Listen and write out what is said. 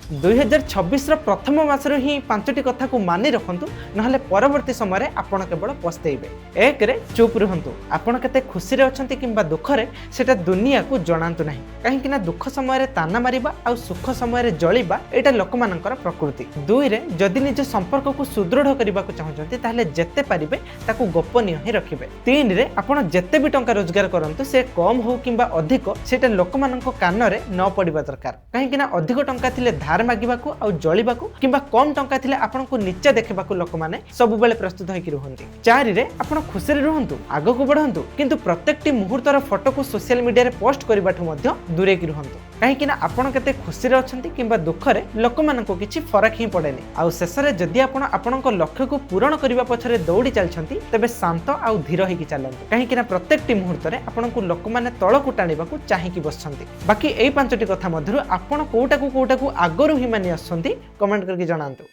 2026 प्रथम मासर ही 5टी कथा को मानि रखंतु नहले परवर्ती समय आपण केवल पस्तेइबे। एक रे चुप रुहंतु, आपण केते खुशी रे अछंती किंबा दुख रे सेटा दुनिया को जणांतु नाही, काहे कि ना दुख समय रे ताना मारिबा आ सुख समय रे जळिबा एटा लोकमानकर प्रकृति। 2 रे जदि निज संपर्क को सुदृढ़ करबा को चाहउछंती ताहले जेते पारिबे ताकू गोपनीय ही रखिबे। 3 रे आपण जेते भी टंका रोजगार करंतु से कम हो किंबा अधिक सेटा लोकमानक कान रे न पड़िबा दरकार, काहे कि ना अधिक टंका थिले धार मागिबाकू आ जळिबाकू किंबा कम टंका थिले आपनको नीचा देखबाकू लोक माने सब बेले प्रस्तुत होइकि रुहंती। 4 रे आपण खुशी रे रुहंतु, आगो को बढ़ंतु, किंतु प्रत्येकटी मुहूर्तर फोटो को सोशल मीडिया रे पोस्ट करबाठु मध्य दूरे कि रुहंतु, काहे कि ना आपण केते खुशी रे अछंती किंबा दुख रे लोकमाननको किछि फरक ही पड़ेनी। आ शेष रे जदि आपण आपनको लक्ष्य को पूर्ण करबा पछरे दौड़ी चलछंती तबे शांत आ धीर होइकि चलंतु, काहे कि ना प्रत्येकटी मुहूर्त रे आपनको लोकमाने तळकु टाणीबाकू चाहिकि बसछंती। बाकी एई 5टी कथा मध्यरु आपण कोउटाकू आगरु ही मानि आछंती कमेंट करके जणांतु।